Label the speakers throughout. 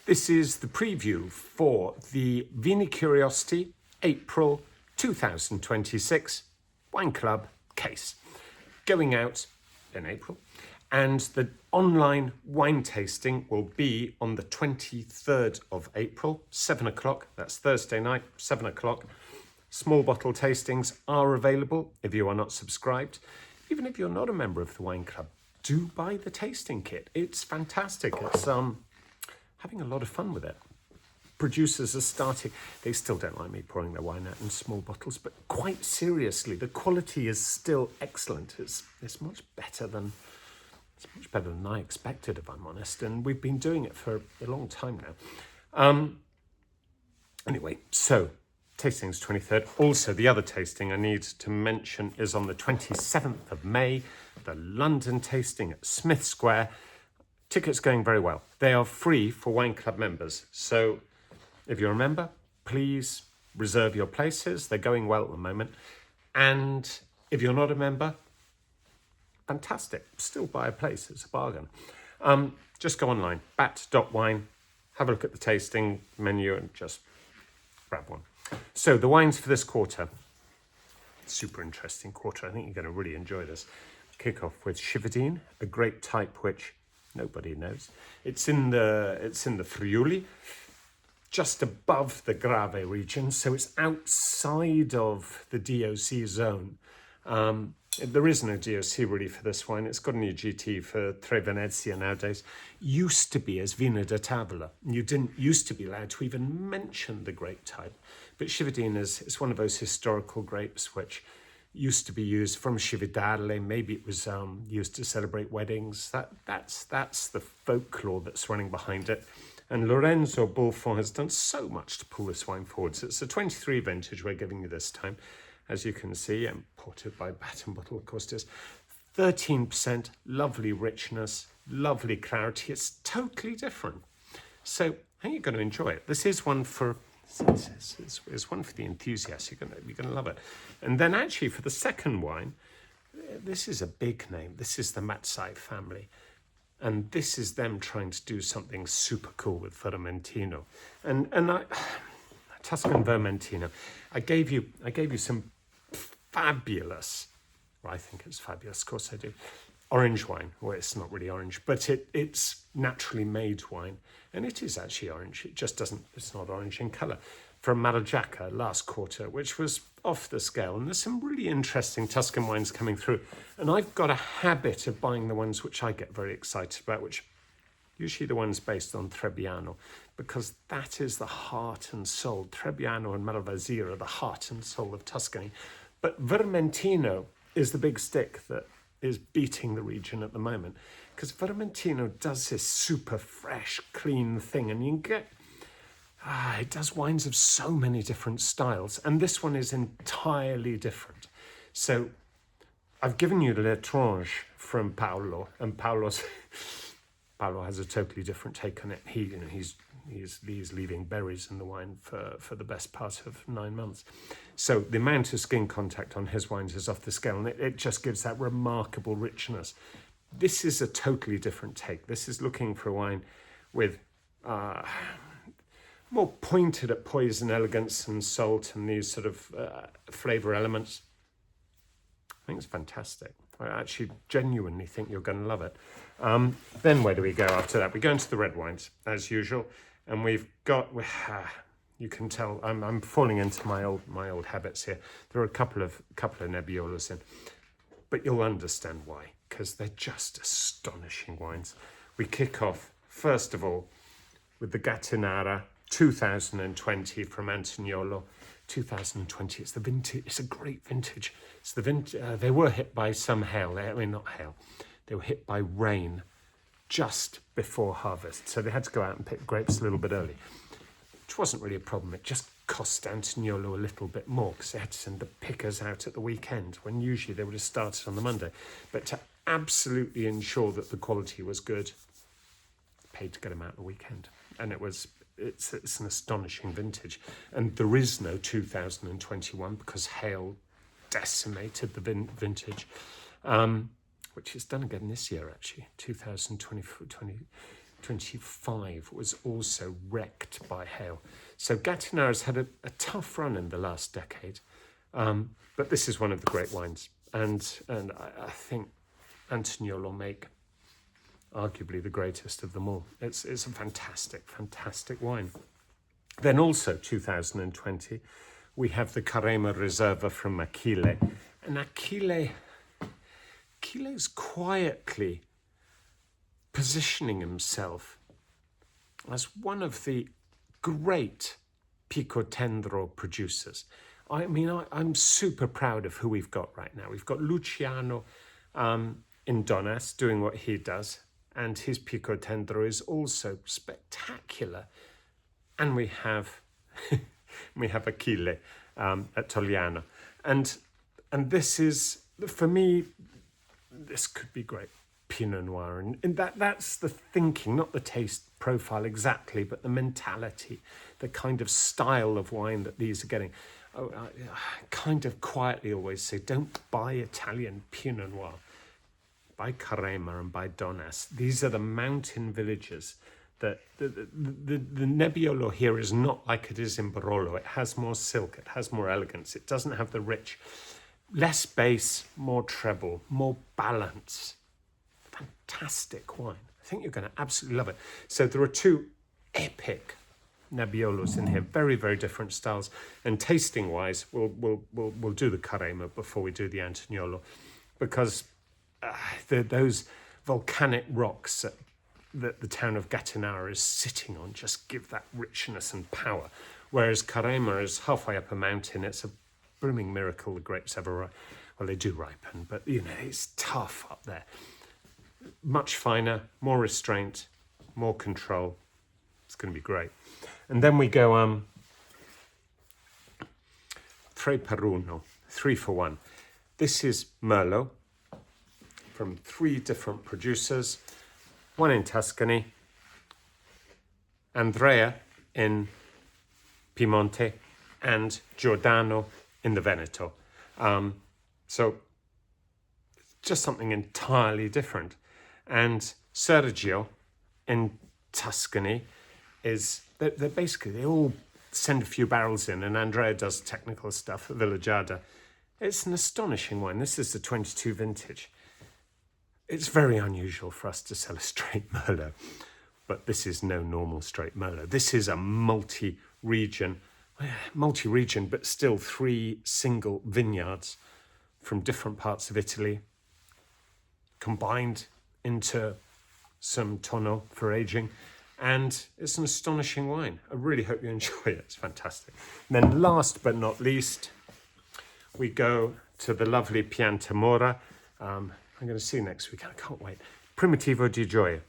Speaker 1: This is the preview for the Vini Curiosity April 2026 Wine Club case, going out in April, and the online wine tasting will be on the 23rd of April, 7 o'clock. That's Thursday night, 7 o'clock. Small bottle tastings are available if you are not subscribed. Even if you're not a member of the wine club, do buy the tasting kit. It's fantastic. It's having a lot of fun with it. Producers are starting, they still don't like me pouring their wine out in small bottles, but quite seriously, the quality is still excellent. It's much better than I expected, if I'm honest, and we've been doing it for a long time now. Anyway, so tasting's 23rd. Also, the other tasting I need to mention is on the 27th of May, the London tasting at Smith Square. Tickets going very well. They are free for wine club members. So if you're a member, please reserve your places. They're going well at the moment. And if you're not a member, fantastic. Still buy a place. It's a bargain. Just go online, bat.wine, have a look at the tasting menu and just grab one. So the wines for this quarter, super interesting quarter. I think you're going to really enjoy this. Kick off with Cividin, a grape type which nobody knows. It's in the Friuli, just above the Grave region, so it's outside of the DOC zone. There is no DOC really for this wine. It's got a new GT for Tre Venezia nowadays. Used to be as Vino da Tavola. You didn't used to be allowed to even mention the grape type. But Cividin is one of those historical grapes which used to be used from Cividale. Maybe it was used to celebrate weddings. That's the folklore that's running behind it. And Lorenzo Bulfon has done so much to pull this wine forwards. It's a 23 vintage we're giving you this time. As you can see, imported by Bat and Bottle, of course it is. 13%, lovely richness, lovely clarity. It's totally different. So I think you're going to enjoy it. This is one for, it's one for the enthusiasts. You're going to love it. And then actually for the second wine, this is a big name. This is the Mazzai family. And this is them trying to do something super cool with Vermentino. And Tuscan Vermentino. I gave you some fabulous, well, I think it's fabulous, of course I do, orange wine. Well, it's not really orange, but it's naturally made wine. And it is actually orange. It just doesn't, it's not orange in colour. From Maraggiaca last quarter, which was off the scale. And there's some really interesting Tuscan wines coming through. And I've got a habit of buying the ones which I get very excited about, which usually the ones based on Trebbiano, because that is the heart and soul. Trebbiano and Malvasia are the heart and soul of Tuscany. But Vermentino is the big stick that is beating the region at the moment, because Vermentino does this super fresh, clean thing, and you can get, it does wines of so many different styles, and this one is entirely different. So I've given you L'Étrange from Paolo, and Paolo has a totally different take on it. He's leaving berries in the wine for the best part of 9 months. So the amount of skin contact on his wines is off the scale, and it just gives that remarkable richness. This is a totally different take. This is looking for a wine with more pointed at poison, elegance and salt and these sort of flavour elements. I think it's fantastic. I actually genuinely think you're going to love it. Then where do we go after that? We go into the red wines, as usual. And we've got, you can tell, I'm falling into my old habits here. There are a couple of Nebbiolas in, but you'll understand why, because they're just astonishing wines. We kick off, first of all, with the Gattinara 2020 from Antoniolo. 2020, it's the vintage, it's a great vintage. It's the vintage, they were hit by some hail, not hail, they were hit by rain just before harvest. So they had to go out and pick grapes a little bit early, which wasn't really a problem. It just cost Antoniolo a little bit more because they had to send the pickers out at the weekend when usually they would have started on the Monday. But to absolutely ensure that the quality was good, paid to get them out the weekend. And it's an astonishing vintage. And there is no 2021 because hail decimated the vintage. Which is done again this year, actually, 2020, 25 was also wrecked by hail. So Gattinara's had a tough run in the last decade, but this is one of the great wines. And I think Antoniolo make arguably the greatest of them all. It's a fantastic, fantastic wine. Then also 2020, we have the Carema Riserva from Achille. And Achille's quietly positioning himself as one of the great Picotendro producers. I mean, I'm super proud of who we've got right now. We've got Luciano in Donnas doing what he does, and his Picotendro is also spectacular. And we have Achille at Togliana. And this is, for me, this could be great Pinot Noir. And that's the thinking, not the taste profile exactly, but the mentality, the kind of style of wine that these are getting. I kind of quietly always say, don't buy Italian Pinot Noir. Buy Carema and buy Donnas. These are the mountain villages. The Nebbiolo here is not like it is in Barolo. It has more silk, it has more elegance. It doesn't have the rich, less bass, more treble, more balance. Fantastic wine. I think you're going to absolutely love it. So there are two epic Nebbiolos in here, very, very different styles. And tasting-wise, we'll do the Carema before we do the Antoniolo, because those volcanic rocks that the town of Gattinara is sitting on just give that richness and power. Whereas Carema is halfway up a mountain. It's a brimming miracle the grapes ever ripen. Well, they do ripen, but, you know, it's tough up there. Much finer, more restraint, more control. It's going to be great. And then we go Treperuno, 3 for 1. This is Merlot from 3 different producers. One in Tuscany, Andrea in Piemonte, and Giordano in the Veneto. So just something entirely different. And Sergio in Tuscany is, they're basically, they all send a few barrels in, and Andrea does technical stuff at Villagiada. It's an astonishing wine. This is the 22 vintage. It's very unusual for us to sell a straight Merlot, but this is no normal straight Merlot. This is a multi-region, but still 3 single vineyards from different parts of Italy, combined into some tonneau for aging, and it's an astonishing wine. I really hope you enjoy it. It's fantastic. And then last but not least, we go to the lovely Plantamura. I'm going to see you next week. I can't wait. Primitivo di Gioia,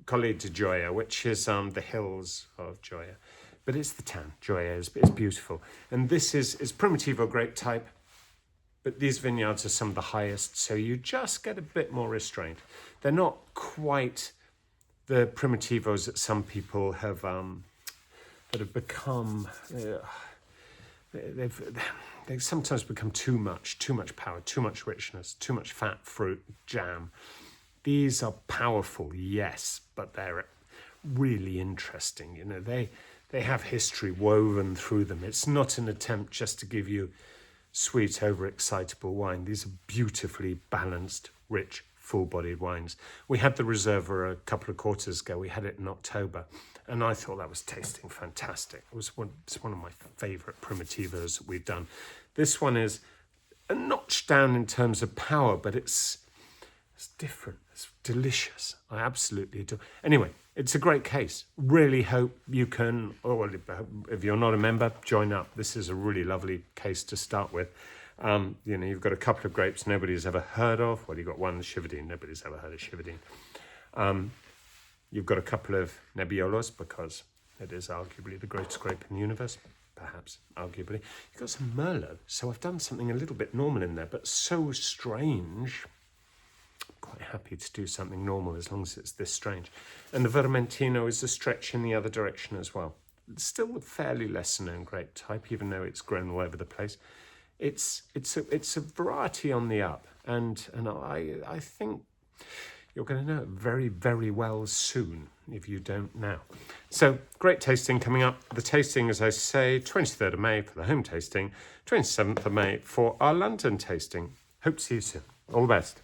Speaker 1: Colle di Gioia, which is the hills of Gioia. But it's the town. Gioia is beautiful. And this is Primitivo grape type, but these vineyards are some of the highest, so you just get a bit more restraint. They're not quite the Primitivos that some people have that have become. They sometimes become too much power, too much richness, too much fat, fruit, jam. These are powerful, yes, but they're really interesting. You know, they have history woven through them. It's not an attempt just to give you sweet, overexcitable wine. These are beautifully balanced, rich, full-bodied wines. We had the Riserva a couple of quarters ago. We had it in October, and I thought that was tasting fantastic. It's one of my favourite Primitivos that we've done. This one is a notch down in terms of power, but it's different. It's delicious. I absolutely do. Anyway, it's a great case. Really hope you can, or if you're not a member, join up. This is a really lovely case to start with. You know, you've got a couple of grapes nobody's ever heard of. Well, you've got one Cividin. Nobody's ever heard of Cividin. You've got a couple of Nebbiolos, because it is arguably the greatest grape in the universe, perhaps, arguably. You've got some Merlot, so I've done something a little bit normal in there, but so strange. I'm quite happy to do something normal as long as it's this strange. And the Vermentino is a stretch in the other direction as well. It's still a fairly lesser-known grape type, even though it's grown all over the place. It's a variety on the up, and I think, You're going to know it very, very well soon if you don't now. So, great tasting coming up. The tasting, as I say, 23rd of May for the home tasting, 27th of May for our London tasting. Hope to see you soon. All the best.